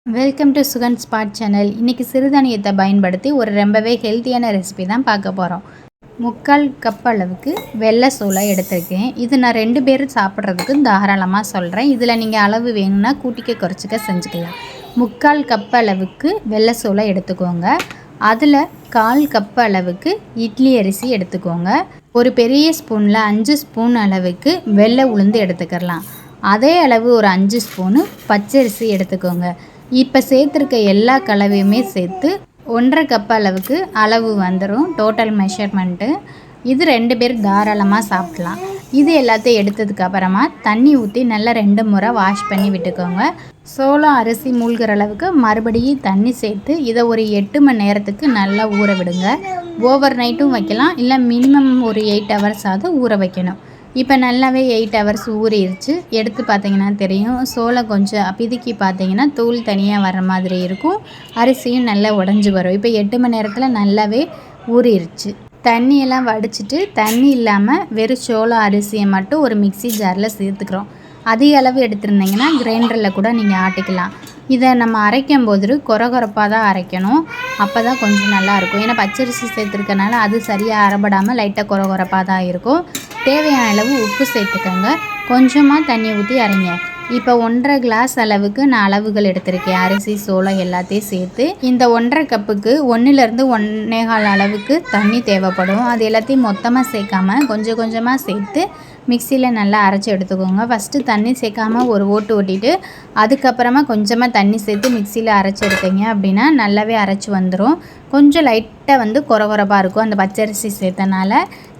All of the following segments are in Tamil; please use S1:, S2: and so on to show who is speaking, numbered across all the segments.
S1: Welcome to Sugan spot channel. இன்றைக்கி சிறுதானியத்தை பயன்படுத்தி ஒரு ரொம்பவே ஹெல்த்தியான ரெசிபி தான் பார்க்க போகிறோம். 3/4 கப் அளவுக்கு வெள்ளை சோளை எடுத்திருக்கேன். இது நான் 2 பேர் சாப்பிட்றதுக்கு தாராளமாக சொல்கிறேன். இதில் நீங்கள் அளவு வேணும்னா கூட்டிக்க குறைச்சிக்க செஞ்சுக்கலாம். 3/4 கப் அளவுக்கு வெள்ளை சோளை எடுத்துக்கோங்க. அதில் 1/4 கப் அளவுக்கு இட்லி அரிசி எடுத்துக்கோங்க. ஒரு பெரிய ஸ்பூனில் 5 ஸ்பூன் அளவுக்கு வெள்ளை உளுந்து எடுத்துக்கலாம். அதே அளவு ஒரு 5 ஸ்பூனு பச்சரிசி எடுத்துக்கோங்க. இப்போ சேர்த்துருக்க எல்லா கலவையுமே சேர்த்து 1/2 கப் அளவுக்கு அளவு வந்துடும் டோட்டல் மெஷர்மெண்ட்டு. இது 2 பேர் தாராளமாக சாப்பிட்லாம். இது எல்லாத்தையும் எடுத்ததுக்கு அப்புறமா தண்ணி ஊற்றி நல்லா 2 முறை வாஷ் பண்ணி விட்டுக்கோங்க. சோளம் அரிசி மூழ்கிற அளவுக்கு மறுபடியும் தண்ணி சேர்த்து இதை ஒரு 8 மணி நேரத்துக்கு நல்லா ஊற விடுங்க. ஓவர் நைட்டும் வைக்கலாம், இல்லை மினிமம் ஒரு 8 ஹவர்ஸாவது ஊற வைக்கணும். இப்போ நல்லாவே 8 ஹவர்ஸ் ஊறிடுச்சு. எடுத்து பார்த்தீங்கன்னா தெரியும், சோளம் கொஞ்சம் பிதுக்கி பார்த்தீங்கன்னா தூள் தனியாக வர மாதிரி இருக்கும். அரிசியும் நல்லா உடஞ்சி வரும். இப்போ 8 மணி நேரத்தில் நல்லாவே ஊறிடுச்சு. தண்ணியெல்லாம் வடிச்சிட்டு தண்ணி இல்லாமல் வெறும் சோளம் அரிசியை மட்டும் ஒரு மிக்சி ஜாரில் சேர்த்துக்கிறோம். அதிக அளவு எடுத்துருந்தீங்கன்னா கிரைண்டரில் கூட நீங்கள் ஆட்டிக்கலாம். இதை நம்ம அரைக்கும் போது கொரகொரப்பாக தான் அரைக்கணும். அப்போ தான் கொஞ்சம் நல்லாயிருக்கும். ஏன்னா பச்சரிசி சேர்த்துருக்கனால அது சரியாக அரைப்படாமல் லைட்டாக கொரகொரப்பாக தான் இருக்கும். தேவையான அளவு உப்பு சேர்த்துக்கோங்க. கொஞ்சமாக தண்ணி ஊற்றி அரைங்க. இப்போ 1/2 கிளாஸ் அளவுக்கு நான் அளவுகள் எடுத்திருக்கேன். அரிசி சோளம் எல்லாத்தையும் சேர்த்து இந்த 1/2 கப்புக்கு 1லேருந்து 1.25 அளவுக்கு தண்ணி தேவைப்படும். அது எல்லாத்தையும் மொத்தமாக சேர்க்காம கொஞ்சம் கொஞ்சமாக சேர்த்து மிக்சியில் நல்லா அரைச்சி எடுத்துக்கோங்க. ஃபஸ்ட்டு தண்ணி சேர்க்காமல் ஒரு ஓட்டு ஓட்டிட்டு அதுக்கப்புறமா கொஞ்சமாக தண்ணி சேர்த்து மிக்சியில் அரைச்சி எடுத்தீங்க அப்படின்னா நல்லாவே அரைச்சி வந்துடும். கொஞ்சம் லைட்டாக கொரகொரப்பாக இருக்கும் அந்த பச்சரிசி சேர்த்தனால.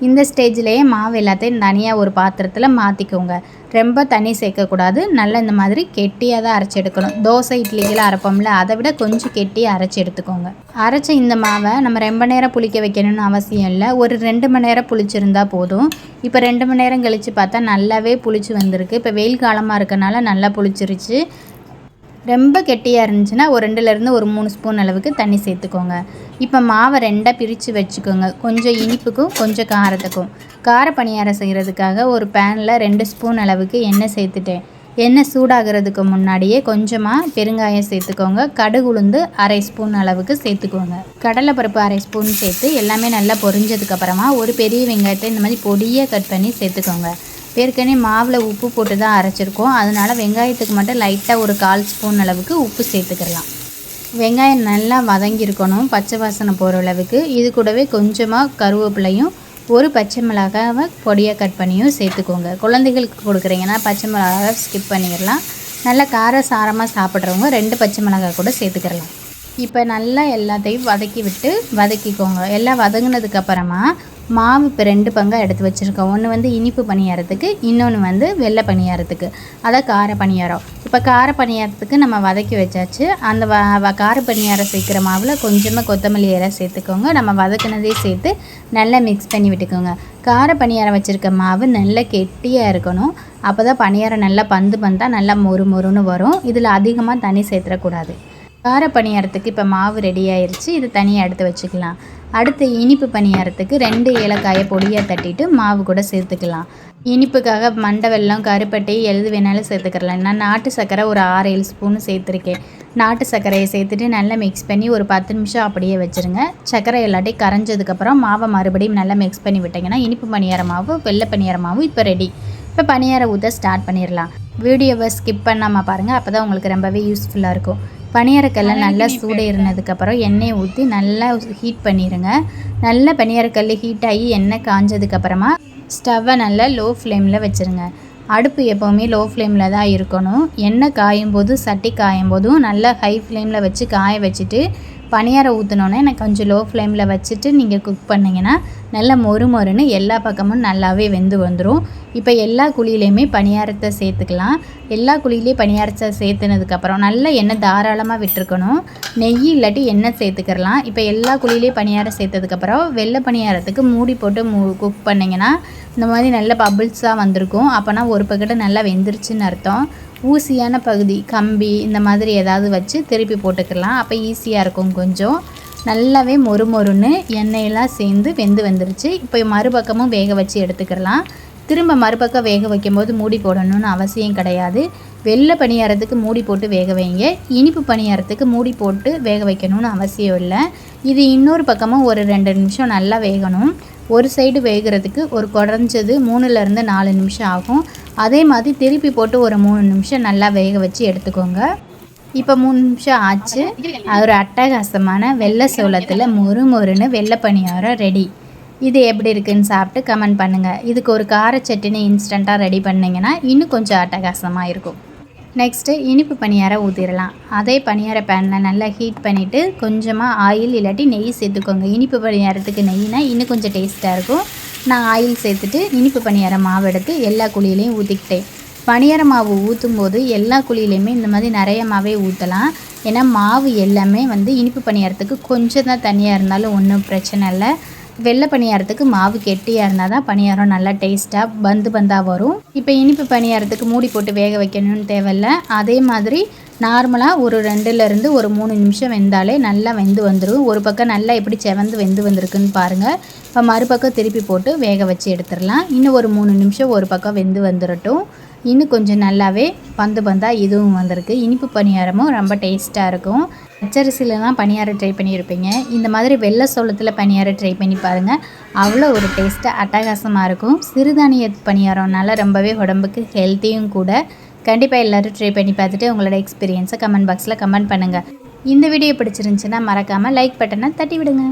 S1: இந்த ஸ்டேஜ்லேயே மாவு எல்லாத்தையும் தனியாக ஒரு பாத்திரத்தில் மாற்றிக்கோங்க. ரொம்ப தண்ணி சேர்க்கக்கூடாது. நல்லா இந்த மாதிரி கெட்டியாக தான் அரைச்சி எடுக்கணும். தோசை இட்லிக்கெல்லாம் அரைப்போம்ல, அதை விட கொஞ்சம் கெட்டியாக அரைச்சி எடுத்துக்கோங்க. அரைச்ச இந்த மாவை நம்ம ரொம்ப நேரம் புளிக்க வைக்கணும்னு அவசியம் இல்லை. ஒரு 2 மணி நேரம் புளிச்சிருந்தால் போதும். இப்போ 2 மணி நேரம் கழித்து பார்த்தா நல்லாவே புளிச்சு வந்திருக்கு. இப்போ வெயில் காலமாக இருக்கனால நல்லா புளிச்சிருச்சு. ரொம்ப கெட்டியாக இருந்துச்சுன்னா ஒரு 2லேருந்து ஒரு 3 ஸ்பூன் அளவுக்கு தண்ணி சேர்த்துக்கோங்க. இப்போ மாவை 2ஆக பிரித்து வச்சுக்கோங்க. கொஞ்சம் இனிப்புக்கும் கொஞ்சம் காரத்துக்கும். கார பணியாரம் செய்கிறதுக்காக ஒரு பேனில் 2 ஸ்பூன் அளவுக்கு எண்ணெய் சேர்த்துட்டேன். எண்ணெய் சூடாகிறதுக்கு முன்னாடியே கொஞ்சமாக பெருங்காயம் சேர்த்துக்கோங்க. கடுகு உளுந்து 1/2 ஸ்பூன் அளவுக்கு சேர்த்துக்கோங்க. கடலைப்பருப்பு 1/2 ஸ்பூன் சேர்த்து எல்லாமே நல்லா பொரிஞ்சதுக்கப்புறமா ஒரு பெரிய வெங்காயத்தை இந்த மாதிரி பொடியாக கட் பண்ணி சேர்த்துக்கோங்க. ஏற்கனவே மாவில் உப்பு போட்டு தான் அரைச்சிருக்கோம். அதனால் வெங்காயத்துக்கு மட்டும் லைட்டாக ஒரு 1/4 ஸ்பூன் அளவுக்கு உப்பு சேர்த்துக்கலாம். வெங்காயம் நல்லா வதங்கியிருக்கணும், பச்சை வாசனை போகிற அளவுக்கு. இது கூடவே கொஞ்சமாக கருவேப்பிலையும் ஒரு பச்சை மிளகாவை பொடியாக கட் பண்ணியும் சேர்த்துக்கோங்க. குழந்தைகளுக்கு கொடுக்குறீங்கன்னா பச்சை மிளகாவை ஸ்கிப் பண்ணிடலாம். நல்லா கார சாரமாக சாப்பிட்றவங்க 2 பச்சை மிளகாய் கூட சேர்த்துக்கிறலாம். இப்போ நல்லா எல்லாத்தையும் வதக்கிக்கோங்க. எல்லாம் வதங்கினதுக்கப்புறமா மாவு இப்போ 2 பங்காக எடுத்து வச்சுருக்கோம். ஒன்று இனிப்பு பணியாரத்துக்கு, இன்னொன்று வெள்ளை பணியாரத்துக்கு, அதான் கார பணியாரம். இப்போ கார பணியாரத்துக்கு நம்ம வதக்கி வச்சாச்சு. அந்த கார பணியாரம் சேர்க்குற மாவில் கொஞ்சமாக கொத்தமல்லி இலை சேர்த்துக்கோங்க. நம்ம வதக்கினதே சேர்த்து நல்லா மிக்ஸ் பண்ணி விட்டுக்கோங்க. கார பணியாரம் வச்சுருக்க மாவு நல்லா கெட்டியாக இருக்கணும். அப்போ தான் பணியாரம் நல்லா பந்தாக நல்லா மொறு மொறுன்னு வரும். இதில் அதிகமாக தண்ணி சேர்த்துடக்கூடாது. கார பணியாரத்துக்கு இப்போ மாவு ரெடி ஆயிடுச்சு. இது தனியாக எடுத்து வச்சுக்கலாம். அடுத்து இனிப்பு பணியாரத்துக்கு 2 ஏலக்காயை பொடியாக தட்டிட்டு மாவு கூட சேர்த்துக்கலாம். இனிப்புக்காக மண்டை வெல்லம், கருப்பட்டி எது வேணாலும் சேர்த்துக்கலாம். நான் நாட்டு சர்க்கரை ஒரு 6-7 ஸ்பூன் சேர்த்துருக்கேன். நாட்டு சர்க்கரையை சேர்த்துட்டு நல்லா மிக்ஸ் பண்ணி ஒரு 10 நிமிஷம் அப்படியே வச்சுருங்க. சர்க்கரை எல்லாத்தையும் கரைஞ்சதுக்கப்புறம் மாவை மறுபடியும் நல்லா மிக்ஸ் பண்ணி விட்டிங்கன்னா இனிப்பு பணியார மாவு, வெள்ளை பணியார மாவு இப்போ ரெடி. இப்போ பணியாரம் ஊற்ற ஸ்டார்ட் பண்ணிடலாம். வீடியோவை ஸ்கிப் பண்ணாமல் பாருங்கள், அப்போ தான் உங்களுக்கு ரொம்பவே யூஸ்ஃபுல்லாக இருக்கும். பணியாரக்கல்லை நல்லா சூடாயிருந்ததுக்கப்புறம் எண்ணெயை ஊற்றி நல்லா ஹீட் பண்ணிடுங்க. நல்லா பணியாரக்கல் ஹீட் ஆகி எண்ணெய் காஞ்சதுக்கப்புறமா ஸ்டவ்வை நல்லா லோ ஃப்ளேமில் வச்சுருங்க. அடுப்பு எப்போவுமே லோ ஃப்ளேமில் தான் இருக்கணும். எண்ணெய் காயும் போது சட்டி காயும் போதும் நல்லா ஹை ஃப்ளேமில் வச்சு காய வச்சுட்டு பணியாரம் ஊற்றினோன்னே எனக்கு கொஞ்சம் லோ ஃப்ளேமில் வச்சுட்டு நீங்கள் குக் பண்ணிங்கன்னா நல்லா மொறு மொறுன்னு எல்லா பக்கமும் நல்லாவே வெந்து வந்துடும். இப்போ எல்லா குழியிலையுமே பணியாரத்தை சேர்த்துக்கலாம். எல்லா குழியிலையும் பணியாரத்தை சேர்த்துனதுக்கப்புறம் நல்லா எண்ணெய் தாராளமாக விட்டுருக்கணும். நெய் இல்லாட்டி எண்ணெய் சேர்த்துக்கிறலாம். இப்போ எல்லா குழியிலையும் பணியாரம் சேர்த்ததுக்கப்புறம் வெள்ளை பணியாரத்துக்கு மூடி போட்டு குக் பண்ணிங்கன்னா இந்த மாதிரி நல்ல பபிள்ஸாக வந்திருக்கும். அப்போனா ஒரு பக்கெட்டு நல்லா வெந்துருச்சுன்னு அர்த்தம். ஊசியான பகுதி கம்பி இந்த மாதிரி ஏதாவது வச்சு திருப்பி போட்டுக்கலாம். அப்போ ஈஸியாக இருக்கும். கொஞ்சம் நல்லாவே மொறு மொறுன்னு எண்ணெயெல்லாம் சேர்ந்து வந்துருச்சு. இப்போ மறுபக்கமும் வேக வச்சு எடுத்துக்கலாம். திரும்ப மறுபக்கம் வேக வைக்கும்போது மூடி போடணும்னு அவசியம் கிடையாது. வெள்ளை பணியாரத்துக்கு மூடி போட்டு வேக வைங்க. இனிப்பு பணியாரத்துக்கு மூடி போட்டு வேக வைக்கணும்னு அவசியம் இல்லை. இது இன்னொரு பக்கமும் ஒரு 2 நிமிஷம் நல்லா வேகணும். ஒரு சைடு வேகிறதுக்கு ஒரு குறைஞ்சது 3லேருந்து 4 நிமிஷம் ஆகும். அதே மாதிரி திருப்பி போட்டு ஒரு 3 நிமிஷம் நல்லா வேக வச்சு எடுத்துக்கோங்க. இப்போ 3 நிமிஷம் ஆச்சு. ஒரு அட்டகாசமான வெள்ளை சோளத்தில் மொறுன்னு வெள்ளை பணியாரம் ரெடி. இது எப்படி இருக்குன்னு சாப்பிட்டு கமெண்ட் பண்ணுங்கள். இதுக்கு ஒரு கார சட்னி இன்ஸ்டண்ட்டாக ரெடி பண்ணிங்கன்னா இன்னும் கொஞ்சம் அட்டகாசமாக இருக்கும். நெக்ஸ்ட்டு இனிப்பு பணியாரம் ஊற்றிடலாம். அதே பணியார பேனில் நல்லா ஹீட் பண்ணிவிட்டு கொஞ்சமாக ஆயில் இல்லாட்டி நெய் சேர்த்துக்கோங்க. இனிப்பு பணியாரத்துக்கு நெய்னா இன்னும் கொஞ்சம் டேஸ்ட்டாக இருக்கும். நான் ஆயில் சேர்த்துட்டு இனிப்பு பணியார மாவு எடுத்து எல்லா குழியிலையும் ஊற்றிக்கிட்டேன். பணியார மாவு ஊற்றும் போது எல்லா குழியிலையுமே இந்த மாதிரி நிறைய மாவே ஊற்றலாம். ஏன்னா மாவு எல்லாமே இனிப்பு பணியாரத்துக்கு கொஞ்சம் தான் தண்ணியாக இருந்தாலும் ஒன்றும் பிரச்சனை இல்லை. வெள்ளை பணியாரத்துக்கு மாவு கெட்டியாக இருந்தால் தான் பணியாரம் நல்லா டேஸ்ட்டாக பந்தாக வரும். இப்போ இனிப்பு பணியாரத்துக்கு மூடி போட்டு வேக வைக்கணும்னு தேவையில்லை. அதே மாதிரி நார்மலாக ஒரு 2லேருந்து ஒரு 3 நிமிஷம் வெந்தாலே நல்லா வெந்து வந்துடும். ஒரு பக்கம் நல்லா எப்படி செவந்து வெந்து வந்திருக்குன்னு பாருங்கள். இப்போ மறுபக்கம் திருப்பி போட்டு வேக வச்சு எடுத்துடலாம். இன்னும் ஒரு 3 நிமிஷம் ஒரு பக்கம் வெந்து வந்துடட்டும். இன்னும் கொஞ்சம் நல்லாவே பந்தாக இதுவும் வந்திருக்கு. இனிப்பு பணியாரமும் ரொம்ப டேஸ்ட்டாக இருக்கும். பச்சரிசியிலலாம் பணியாரம் ட்ரை பண்ணியிருப்பீங்க. இந்த மாதிரி வெள்ளை சோளத்தில் பணியாரம் ட்ரை பண்ணி பாருங்கள். அவ்வளோ ஒரு டேஸ்ட்டாக அட்டகாசமாக இருக்கும். சிறுதானிய பணியாரம்னால ரொம்பவே உடம்புக்கு ஹெல்த்தியும் கூட. கண்டிப்பாக எல்லோரும் ட்ரை பண்ணி பார்த்துட்டு உங்களோட எக்ஸ்பீரியன்ஸை கமெண்ட் பாக்ஸில் கமெண்ட் பண்ணுங்கள். இந்த வீடியோ பிடிச்சிருந்துச்சுன்னா மறக்காமல் லைக் பட்டனை தட்டி விடுங்க.